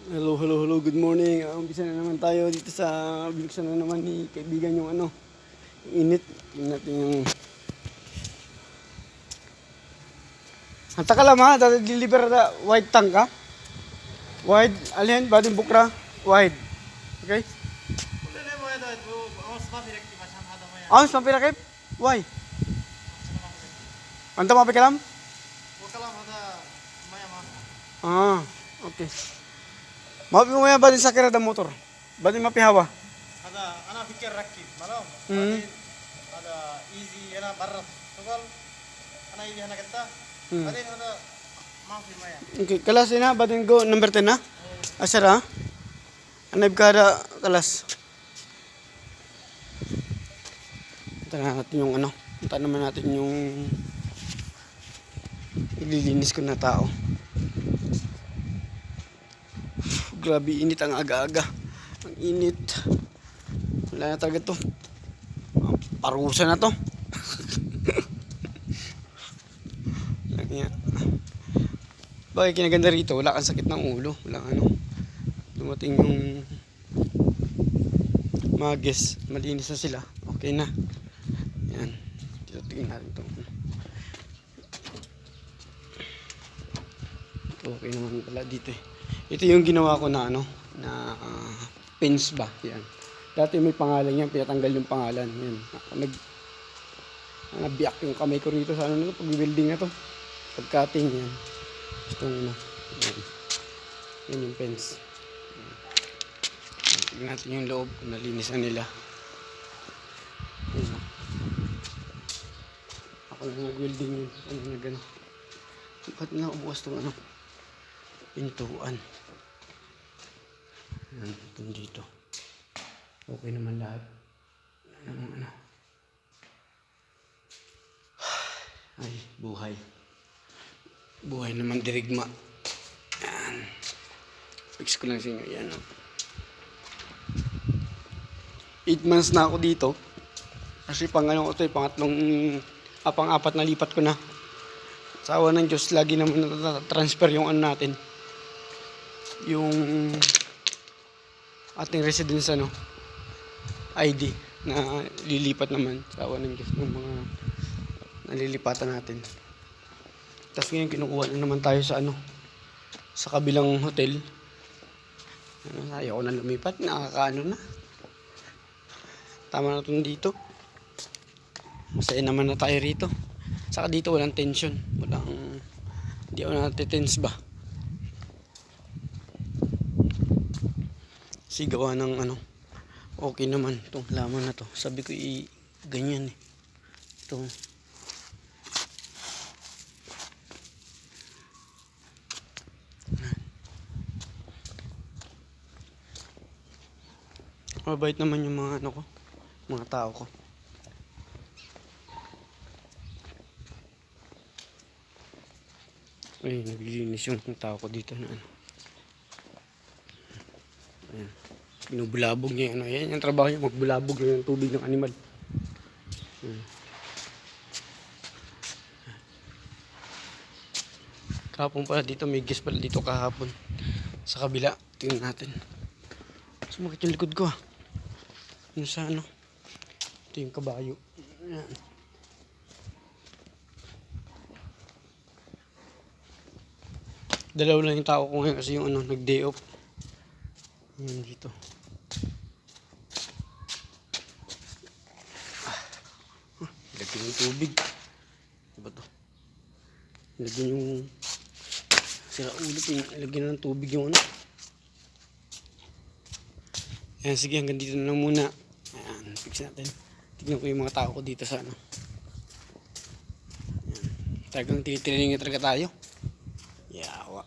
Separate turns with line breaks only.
Hello, hello, hello. Good morning. Umpisa na naman tayo dito sa binuksan na naman ni kaibigan yung yung init. Tingnan natin yung... Hanta ka lang ha, deliver na white tank ha. Wide, alin, bading bukra, wide. Okay? Ounce, mampirakip? Why? Anta mapikalam? Ah, okay. Mapi mo yan bading sakira da motor. Bading mapihawa.
هذا انا فكر ركب مالهم
Hmm.
بعدين هذا ايزي هنا برا شغل انا يجي هنا قلت بعدين هذا ما في ميه
Okay, kalas na, bading go number 10 na. Asara ha? Anay kada kalas. Punta natin yung punta naman natin yung ililinis ko na tao. Grabe init ang aga-aga. Ang init. Wala na talaga to. Parusa na to. Lagi nga. Bakit kinaganda rito? Wala kang sakit ng ulo. Wala dumating yung mga guests. Malinis na sila. Okay na. Yan. Dito tingnan natin to. Okay naman pala dito eh. Ito yung ginawa ko na na pins ba. Yan. Dati may pangalan yan. Pinatanggal yung pangalan. Yan. Nabiyak yung kamay ko rito sa na to. Pag-building na to. Pag-cutting yan. Itong yan. Yan yung pins. Tingnan natin yung loob. Nalinis na nila. Yan. Ako lang nag-welding yun. Na gano'n. Ba't naubukas itong pintuan. Yan, itong dito. Okay naman lahat. Ay, buhay. Buhay naman dirigma. Yan. Fix ko lang sa inyo. Yan. 8 months na ako dito. Kasi pang-apat na lipat ko na. Sa awa ng Diyos, lagi naman transfer yung natin. Yung ating residence ID na lilipat naman sa awa ng Diyos ng mga nalilipatan natin. Tapos ngayon kinukuha na naman tayo sa sa kabilang hotel. Ayaw ko na lumipat, nakakaano na. Tama na itong dito. Masaya naman na tayo rito. Saka dito walang tension. Hindi ako natitense ba. Kasi gawa ng okay naman itong laman na to. Sabi ko ganyan eh. Ito. Mabait naman yung mga mga tao ko. Ay, naglilinis yung tao ko dito na Ayan. Binubulabog niya yan yung trabaho niya, magbulabog ng tubig ng animal. Kahapon pala dito, may guest pala dito kahapon. Sa kabila, tingnan natin. Sumakit yung likod ko Yung sa ito yung kabayo. Ayan. Dalawa lang yung tao ko ngayon kasi yung nag-day off. Yan dito. Lagyan yung tubig. Diba to? Lagyan yung sira ulit. Lagyan ng tubig yung Ayan, sige, hanggang dito na lang muna. Ayan, fix natin. Tignan ko yung mga tao ko dito sa Ayan. Talagang tinitraining na talaga tayo. Yawa.